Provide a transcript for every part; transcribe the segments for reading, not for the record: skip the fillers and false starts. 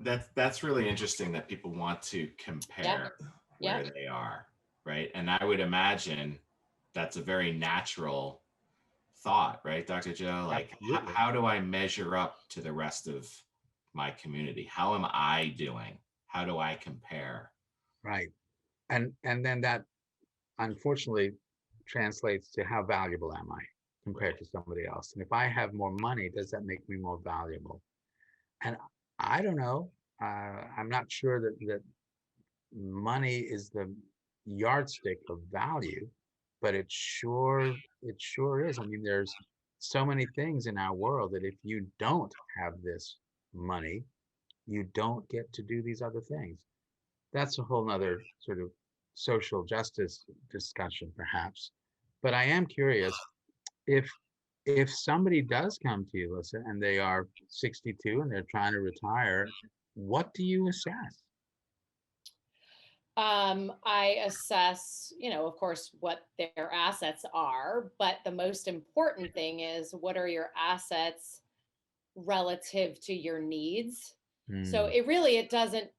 That's really interesting that people want to Yeah. compare Yeah. where they are, right? And I would imagine that's a very natural thought, right, Dr. Joe? Like, Absolutely. how do I measure up to the rest of my community? How am I doing? How do I compare? Right. And then that unfortunately translates to how valuable am I compared Right. to somebody else? And if I have more money, does that make me more valuable? And I don't know. I'm not sure that money is the yardstick of value, but it sure is. I mean, there's so many things in our world that if you don't have this money, you don't get to do these other things. That's a whole nother sort of social justice discussion, perhaps. But I am curious if somebody does come to you, Alyssa, and they are 62 and they're trying to retire, what do you assess? I assess, of course, what their assets are, but the most important thing is what are your assets relative to your needs. So Hmm. it doesn't,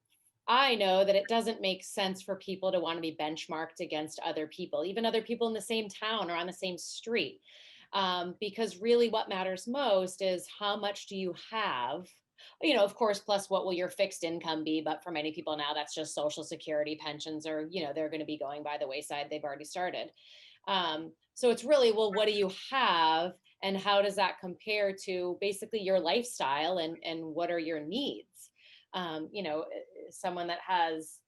I know that it doesn't make sense for people to want to be benchmarked against other people, even other people in the same town or on the same street. Because really what matters most is how much do you have, of course, plus what will your fixed income be? But for many people now, that's just Social Security, pensions, or, they're going to be going by the wayside. They've already started. So it's really, well, what do you have? And how does that compare to basically your lifestyle and what are your needs? Someone that has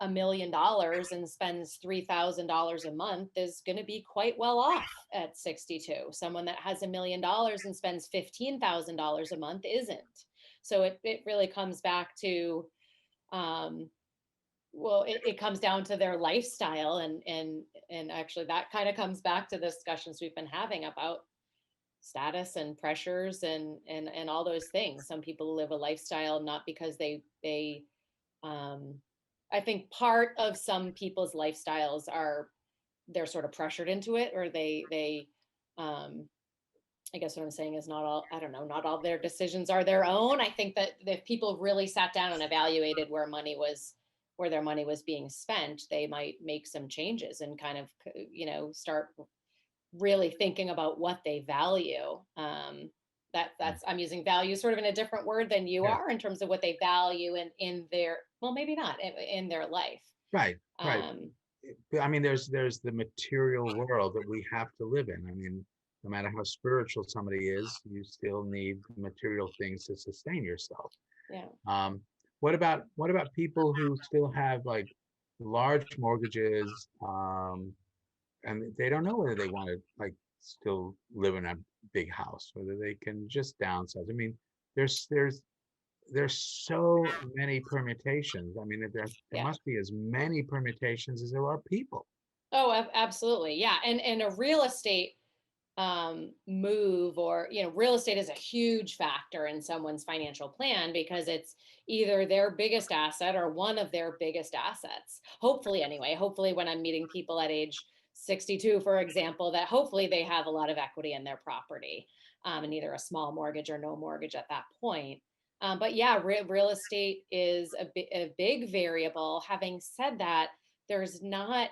$1 million and spends $3,000 a month is going to be quite well off at 62. Someone that has $1 million and spends $15,000 a month isn't. So it really comes back to, um, well, it comes down to their lifestyle, and actually that kind of comes back to the discussions we've been having about status and pressures and all those things. Some people live a lifestyle not because they um, I think part of some people's lifestyles are they're sort of pressured into it, or they um, I guess what I'm saying is not all, I don't know, not all their decisions are their own. I think that if people really sat down and evaluated where their money was being spent, they might make some changes and kind of, start really thinking about what they value. That's I'm using value sort of in a different word than you Yeah. are in terms of what they value in their, well, maybe not in their life. Right. Right. Um, I mean, there's the material world that we have to live in. I mean, no matter how spiritual somebody is, you still need material things to sustain yourself. yeah. Um, what about people who still have like large mortgages, and they don't know whether they want to like still live in a big house, whether they can just downsize. I mean, there's there's there's so many permutations. I mean, there Yeah. must be as many permutations as there are people. Oh, absolutely. Yeah. And a real estate move, or real estate is a huge factor in someone's financial plan because it's either their biggest asset or one of their biggest assets, hopefully. Anyway, hopefully when I'm meeting people at age 62, for example, that hopefully they have a lot of equity in their property, and either a small mortgage or no mortgage at that point. But yeah, real estate is a big variable. Having said that, there's not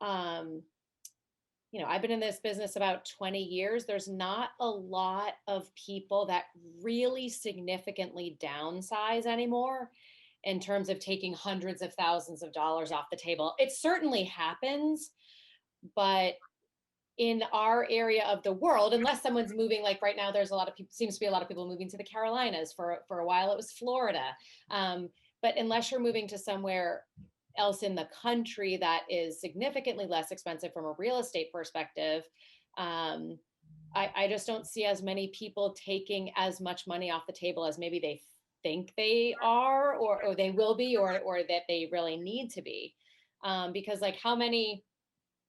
um, I've been in this business about 20 years. There's not a lot of people that really significantly downsize anymore in terms of taking hundreds of thousands of dollars off the table. It certainly happens, but in our area of the world, unless someone's moving, like right now, there's a lot of people, seems to be a lot of people moving to the Carolinas. For a while, it was Florida. But unless you're moving to somewhere else in the country that is significantly less expensive from a real estate perspective, um, I just don't see as many people taking as much money off the table as maybe they think they are, or they will be, or that they really need to be. Because like how many,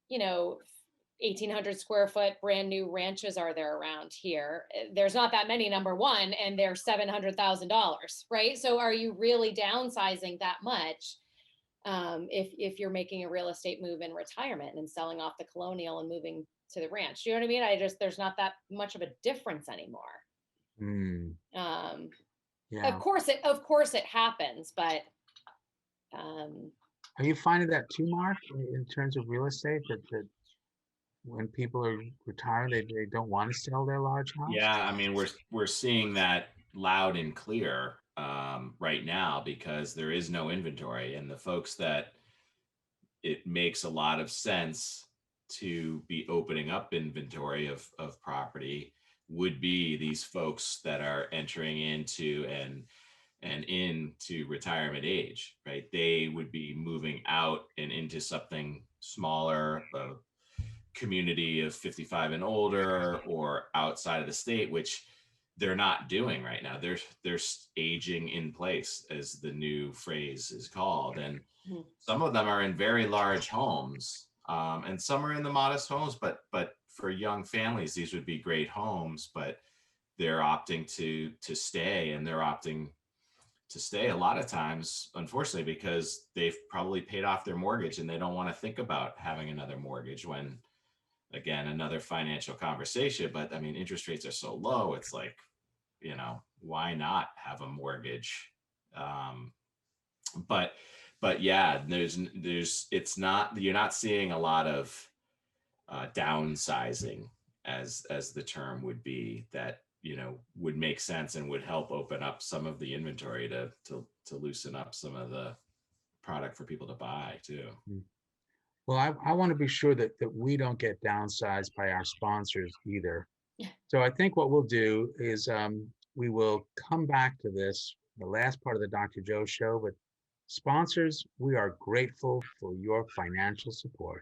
you know, 1,800 square foot brand new ranches are there around here? There's not that many, number one, and they're $700,000, right? So are you really downsizing that much, if you're making a real estate move in retirement and selling off the colonial and moving to the ranch? You know what I mean? There's not that much of a difference anymore. Hmm. Um, Yeah. Of course it happens, but um, Are you finding that too, Mark, in terms of real estate, that when people are retiring, they don't want to sell their large house? Yeah, I mean, we're seeing that loud and clear right now because there is no inventory, and the folks that it makes a lot of sense to be opening up inventory of property would be these folks that are entering into and into retirement age, right? They would be moving out and into something smaller, a community of 55 and older, or outside of the state, which they're not doing right now. They're aging in place, as the new phrase is called, and mhm. some of them are in very large homes, and some are in the modest homes. But for young families, these would be great homes. But they're opting to stay, and they're opting to stay a lot of times, unfortunately, because they've probably paid off their mortgage and they don't want to think about having another mortgage when, again, another financial conversation. But I mean, interest rates are so low. It's like, why not have a mortgage? Um, but yeah, it's not, you're not seeing a lot of downsizing, as the term would be, that would make sense and would help open up some of the inventory to loosen up some of the product for people to buy too. Mm. Well, I want to be sure that we don't get downsized by our sponsors either. So I think what we'll do is we will come back to this, the last part of the Dr. Joe show, but sponsors, we are grateful for your financial support.